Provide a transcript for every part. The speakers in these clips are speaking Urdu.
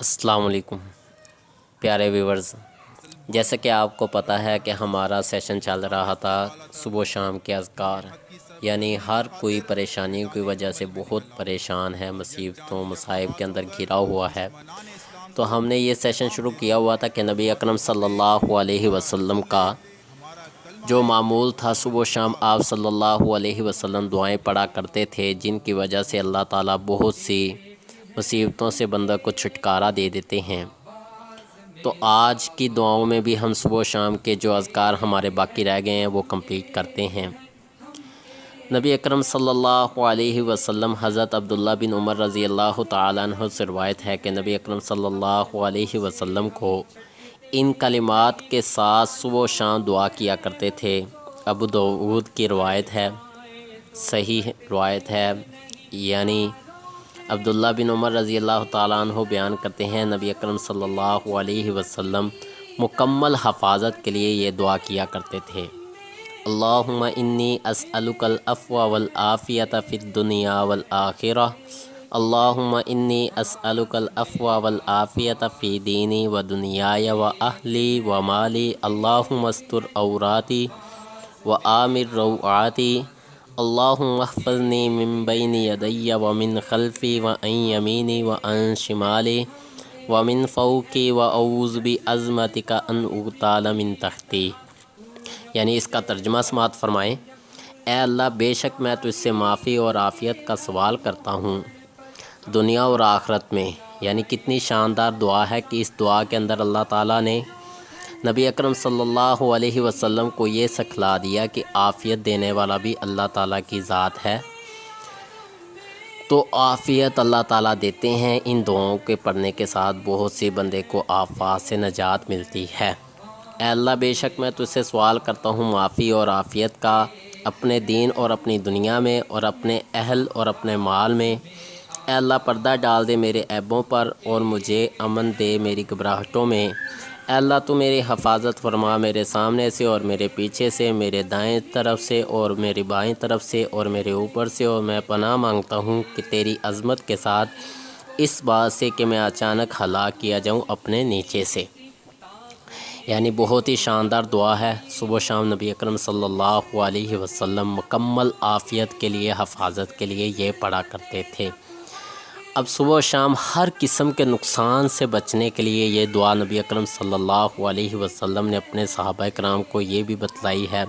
السلام علیکم پیارے ویورز، جیسا کہ آپ کو پتہ ہے کہ ہمارا سیشن چل رہا تھا صبح و شام کے اذکار، یعنی ہر کوئی پریشانیوں کی وجہ سے بہت پریشان ہے، مصیبتوں مصائب کے اندر گھرا ہوا ہے۔ تو ہم نے یہ سیشن شروع کیا ہوا تھا کہ نبی اکرم صلی اللہ علیہ وسلم کا جو معمول تھا، صبح و شام آپ صلی اللہ علیہ وسلم دعائیں پڑھا کرتے تھے، جن کی وجہ سے اللہ تعالیٰ بہت سی مصیبتوں سے بندہ کو چھٹکارا دے دیتے ہیں۔ تو آج کی دعاؤں میں بھی ہم صبح و شام کے جو اذکار ہمارے باقی رہ گئے ہیں وہ کمپلیٹ کرتے ہیں۔ نبی اکرم صلی اللہ علیہ وسلم حضرت عبداللہ بن عمر رضی اللہ تعالیٰ عنہ سے روایت ہے کہ نبی اکرم صلی اللہ علیہ وسلم کو ان کلمات کے ساتھ صبح و شام دعا کیا کرتے تھے۔ ابو داؤد کی روایت ہے، صحیح روایت ہے، یعنی عبداللہ بن عمر رضی اللہ تعالیٰ عنہ بیان کرتے ہیں نبی اکرم صلی اللہ علیہ وسلم مکمل حفاظت کے لیے یہ دعا کیا کرتے تھے۔ اللہم انی اسألک العفو والعافیۃ فی الدنیا والآخرہ، اللہم انی اسألک العفو والعافیۃ فی دینی و دنیای و اہلی و مالی، اللہم استر عوراتی و آمن روعاتی، اللہم احفظنی من بین یدی ومن خلفی وعن یمینی وعن شمالی ومن فوقی واعوذ بعظمتک ان اغتال من تحتی۔ یعنی اس کا ترجمہ سماعت فرمائیں۔ اے اللہ، بے شک میں تجھ سے معافی اور عافیت کا سوال کرتا ہوں دنیا اور آخرت میں۔ یعنی کتنی شاندار دعا ہے کہ اس دعا کے اندر اللہ تعالیٰ نے نبی اکرم صلی اللہ علیہ وسلم کو یہ سکھلا دیا کہ عافیت دینے والا بھی اللہ تعالیٰ کی ذات ہے۔ تو عافیت اللہ تعالیٰ دیتے ہیں۔ ان دعاؤں کے پڑھنے کے ساتھ بہت سی بندے کو آفات سے نجات ملتی ہے۔ اے اللہ، بے شک میں تجھ سے سوال کرتا ہوں معافی اور عافیت کا، اپنے دین اور اپنی دنیا میں اور اپنے اہل اور اپنے مال میں۔ اے اللہ، پردہ ڈال دے میرے عیبوں پر اور مجھے امن دے میری گھبراہٹوں میں۔ اے اللہ، تو میری حفاظت فرما میرے سامنے سے اور میرے پیچھے سے، میرے دائیں طرف سے اور میری بائیں طرف سے اور میرے اوپر سے، اور میں پناہ مانگتا ہوں کہ تیری عظمت کے ساتھ اس بات سے کہ میں اچانک ہلاک کیا جاؤں اپنے نیچے سے۔ یعنی بہت ہی شاندار دعا ہے۔ صبح و شام نبی اکرم صلی اللہ علیہ وسلم مکمل عافیت کے لیے، حفاظت کے لیے یہ پڑھا کرتے تھے۔ اب صبح و شام ہر قسم کے نقصان سے بچنے کے لیے یہ دعا نبی اکرم صلی اللہ علیہ وسلم نے اپنے صحابہ کرام کو یہ بھی بتلائی ہے۔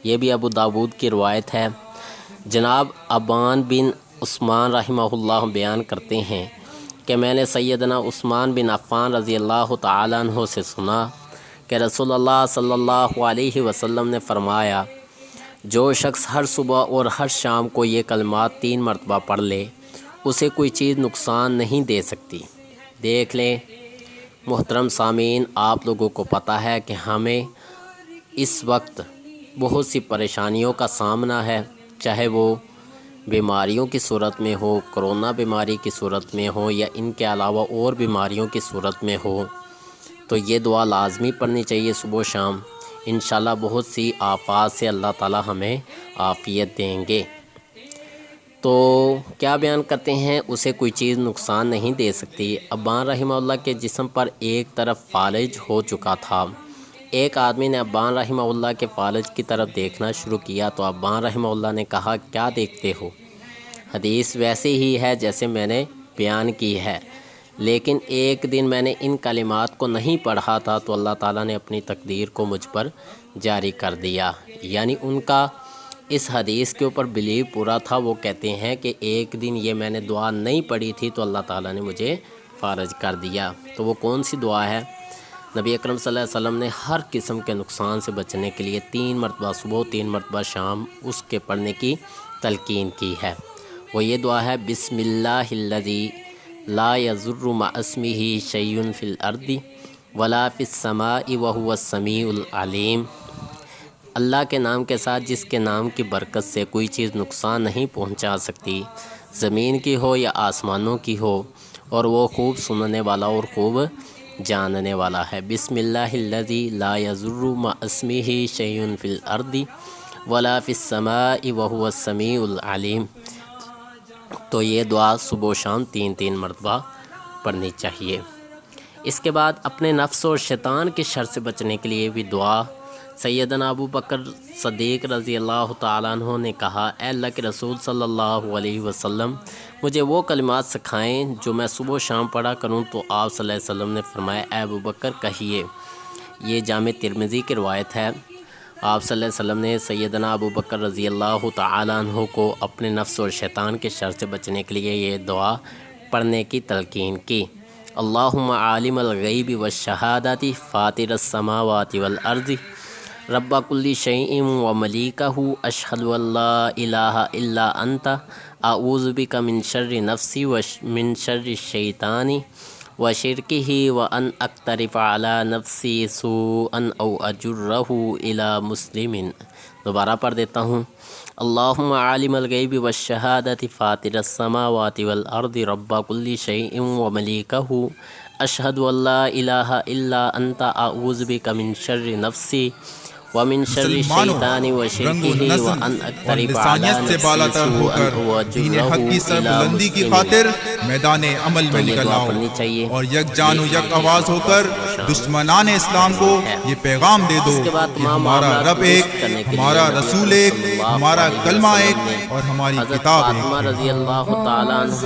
یہ بھی ابو داؤد کی روایت ہے۔ جناب ابان بن عثمان رحمہ اللہ بیان کرتے ہیں کہ میں نے سیدنا عثمان بن عفان رضی اللہ تعالیٰ عنہ سے سنا کہ رسول اللہ صلی اللہ علیہ وسلم نے فرمایا، جو شخص ہر صبح اور ہر شام کو یہ کلمات 3 مرتبہ پڑھ لے، اسے کوئی چیز نقصان نہیں دے سکتی۔ دیکھ لیں محترم سامعین، آپ لوگوں کو پتہ ہے کہ ہمیں اس وقت بہت سی پریشانیوں کا سامنا ہے، چاہے وہ بیماریوں کی صورت میں ہو، کرونا بیماری کی صورت میں ہو، یا ان کے علاوہ اور بیماریوں کی صورت میں ہو۔ تو یہ دعا لازمی پڑھنی چاہیے صبح و شام۔ انشاءاللہ بہت سی آفات سے اللہ تعالیٰ ہمیں عافیت دیں گے۔ تو کیا بیان کرتے ہیں، اسے کوئی چیز نقصان نہیں دے سکتی۔ ابان رحمہ اللہ کے جسم پر ایک طرف فالج ہو چکا تھا۔ ایک آدمی نے ابان رحمہ اللہ کے فالج کی طرف دیکھنا شروع کیا تو ابان رحمہ اللہ نے کہا، کیا دیکھتے ہو؟ حدیث ویسے ہی ہے جیسے میں نے بیان کی ہے، لیکن ایک دن میں نے ان کلمات کو نہیں پڑھا تھا تو اللہ تعالیٰ نے اپنی تقدیر کو مجھ پر جاری کر دیا۔ یعنی ان کا اس حدیث کے اوپر بلیو پورا تھا۔ وہ کہتے ہیں کہ ایک دن یہ میں نے دعا نہیں پڑھی تھی تو اللہ تعالیٰ نے مجھے فارغ کر دیا۔ تو وہ کون سی دعا ہے؟ نبی اکرم صلی اللہ علیہ وسلم نے ہر قسم کے نقصان سے بچنے کے لیے 3 مرتبہ صبح 3 مرتبہ شام اس کے پڑھنے کی تلقین کی ہے۔ وہ یہ دعا ہے، بسم اللہ الذی لا یضر مع اسمہ شیء فی الارض ولا فی السماء وہو السمیع العلیم۔ اللہ کے نام کے ساتھ جس کے نام کی برکت سے کوئی چیز نقصان نہیں پہنچا سکتی، زمین کی ہو یا آسمانوں کی ہو، اور وہ خوب سننے والا اور خوب جاننے والا ہے۔ بسم اللہ الذی لا یضر مع اسمہ شیء فی الارض ولا فی السماء وہو السمیع العلیم۔ تو یہ دعا صبح و شام 3 مرتبہ پڑھنی چاہیے۔ اس کے بعد اپنے نفس اور شیطان کے شر سے بچنے کے لیے بھی دعا۔ سیدنا ابو بکر صدیق رضی اللہ تعالیٰ عنہ نے کہا، اے اللہ کے رسول صلی اللہ علیہ وسلم، مجھے وہ کلمات سکھائیں جو میں صبح و شام پڑھا کروں۔ تو آپ صلی اللہ علیہ وسلم نے فرمایا، اے ابو بکر کہیے۔ یہ جامع ترمذی کی روایت ہے۔ آپ صلی اللہ علیہ وسلم نے سیدنا ابو بکر رضی اللہ تعالیٰ عنہ کو اپنے نفس اور شیطان کے شر سے بچنے کے لیے یہ دعا پڑھنے کی تلقین کی۔ اللہم عالم الغیب والشہادۃ فاطر السماوات والارض رب کل شیء وملیکہ اشہد ان لا الہ الا انت اعوذ بک من شر نفسی ومن شر الشیطان وشرکہ وان اقترف علی نفسی سوءا او اجرہ الی مسلم۔ دوبارہ پڑھ دیتا ہوں۔ اللہم عالم الغیب والشہادۃ فاطر السماوات والارض رب کل شیء وملیکہ اشہد ان لا الہ الا انت اعوذ بک من شر نفسی ومن شر الشیطان وشرکہ وان اقترف علی نفسی سوءا او اجرہ کی سربلندی کی خاطر میدان عمل میں نکل آؤ اور یک جان و یک آواز ہو کر دشمنان اسلام کو یہ پیغام دے دو کہ ہمارا رب ایک، ہمارا رسول ایک، ہمارا کلمہ ایک اور ہماری کتاب ایک۔ فاطمہ رضی اللہ تعالیٰ عنہ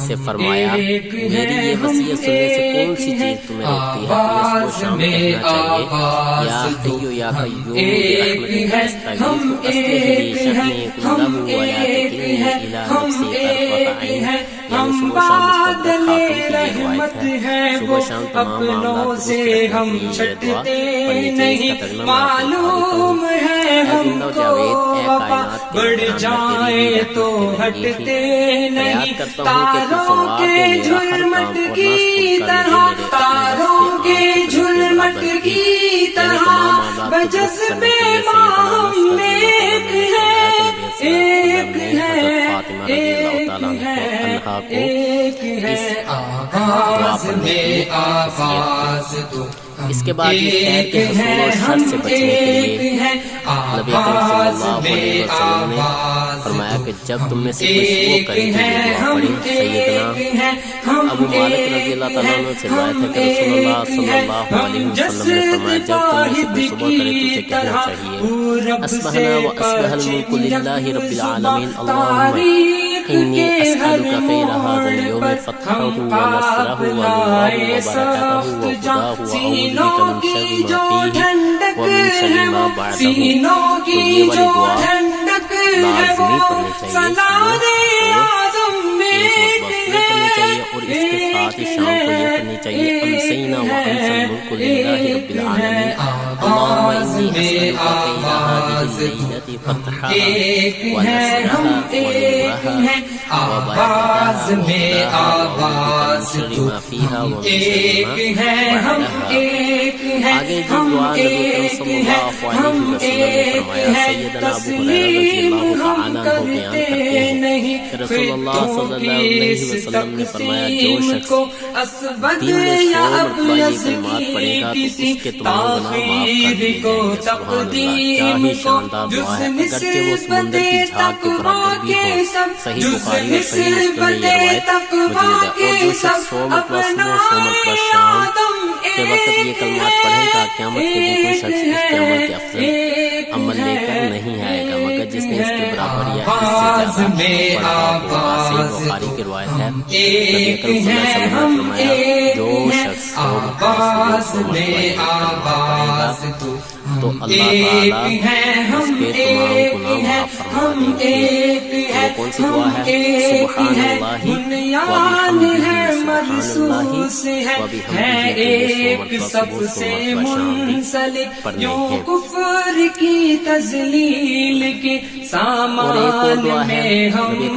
سے فرمایا، میری یہ وصیت سننے سے کون سی چیز تمہیں روکتی ہے؟ تمہیں صبح شام کہنا چاہیے، یا حیو یا قیوم برحمتک استغیث اصلح لی شأنی کلہ ولا تکلنی الی نفسی طرفۃ عین۔ یعنی صبح شام مستقبل خاتون کی یہ روایت ہے۔ صبح شام تمام معاملات درست رکھنے کے لیے یہ دعا پڑھنی چاہیے۔ اس کا ترجمہ معلوم ہے ہم کو بڑھ جائے تو ہٹتے نہیں، تاروں کے جھلمٹ کی طرح، تاروں کے جھلمٹ کی طرح بجذبے ہم ایک ہے، ایک ہے، ایک ہے، آواز میں آواز تو اس کے بعد یہ خیر کے حصول اور شر سے بچنے کے لیے نبی اکرم صلی اللہ علیہ وسلم نے فرمایا کہ جب تم میں سے کوئی صبح کرے تو یہ دعا پڑھی۔ سیدنا ابو مالک رضی اللہ تعالیٰ عنہ سے روایت ہے کہ رسول اللہ صلی اللہ علیہ وسلم نے فرمایا، جب تم میں سے کوئی صبح کرے تو اسے کہنا چاہیے، اصبحنا و اصبح الملک للہ رب العالمین، اللہم انی اسألک خیر هذا اليوم فتحہ و نصرہ و نورہ و برکتہ و خداہ و اعوذ بک من شر ما فیہ ومن شر ما بعدہ۔ تو یہ والی دعا لازمی پڑھنی چاہیے اور اس کے ساتھ ہی شام کو یہ پڑھنی چاہیے، امسینا و امسی الملک للہ رب العالمین، اللہم انی اسألک خیر هذه اللیلۃ فتحہ و نصرہ و نورہ آواز میں آواز تو ہم ایک ہیں، ہم ایک ہیں، ہم ایک ہیں، ہم ایک ہیں، تسلیم ہم کرتے نہیں فرقوں کی اس تقسیم کو، اسود یا ابیض کی کسی تاخیر کو، تقدیم کو، جس نسبت تقویٰ کے سب، جس نسبت تقویٰ کے سب اپنا آدم کے وقت یہ کلمات پڑھے گا، قیامت کے دن کوئی شخص اس کے عمل کے افضل عمل لے کر نہیں آئے گا مگر جس نے اس کے برابر یا اس سے زیادہ پڑھا ہوگا۔ صحیح بخاری کی روایت ہے، نبی اکرم صلی اللہ علیہ وسلم نے فرمایا، جو شخص آواز میں آواز تو تو اللہ تعالیٰ اس کے تمام گناہ معاف فرما دیں گے۔ وہ کون سی دعا ہے؟ سبحان اللہ ہے ایک سب سے منسلک، یوں کفر کی تذلیل کے سامان میں ہمیں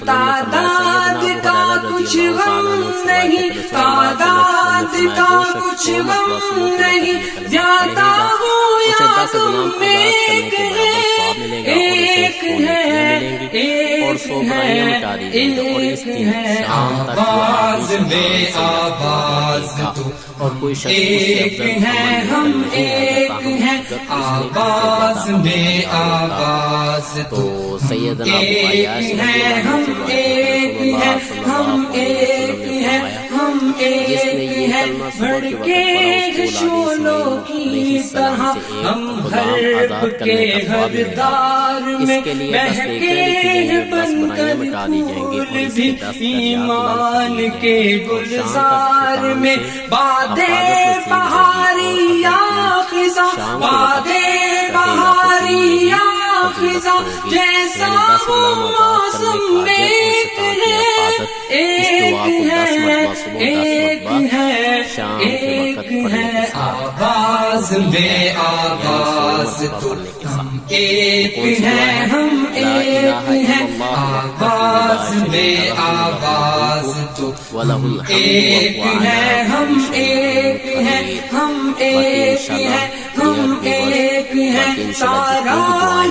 تعداد کا کچھ غم نہیں، تعداد کا کچھ غم نہیں، زیادہ ہو یا کم ایک ہے، ایک ہے، ایک ہے، ایک ہے، آواز میں آواز تو اور کوئی شخص ایک ہے، ہم ایک ہیں، آواز میں آواز تو سیدنا ابو عیاش ایک ہے، ہم ایک ہیں، ہم ایک بھڑکے ہیں شعلوں کی طرح ہم حرب کے ہر دار میں مہکے ہیں بن کر پھول بھی ایمان کے گلزار میں بادیں بہاریاں خزاں بادیں بہاریاں خزاں جیسا وہ موسم ایک ہے ایک ہے آواز میں آواز تو ہم ایک ہیں ہم ایک ہیں آواز میں آواز تو ہم ایک ہیں ہم ایک ہیں ہم ایک ہیں ہم ایک ہیں سارا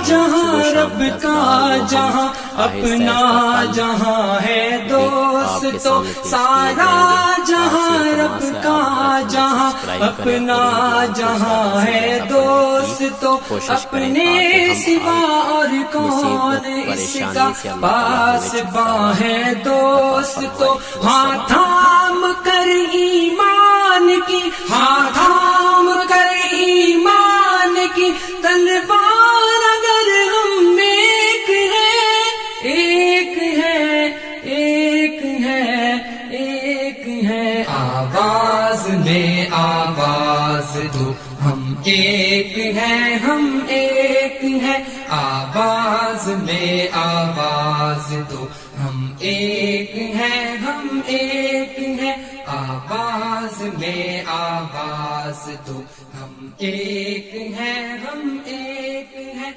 جہاں رب کا جہاں اپنا جہاں ہے دوستو سارا جہاں رب کا جہاں اپنا جہاں ہے دوستو اپنے سوا اور کون اس کا پاس باں ہے دوستو ہاں تھام کر ایمان کی ہاں تھام کر ایمان کی تلوار اگر ہم ایک ہے ایک ہے ایک ہے ایک ہے آواز میں آواز دو ہم ایک ہیں ہم ایک ہیں آواز میں آواز دو ہم ایک ہیں ہم ایک ہیں آواز میں آواز دو ہم ایک ہیں ہم ایک ہیں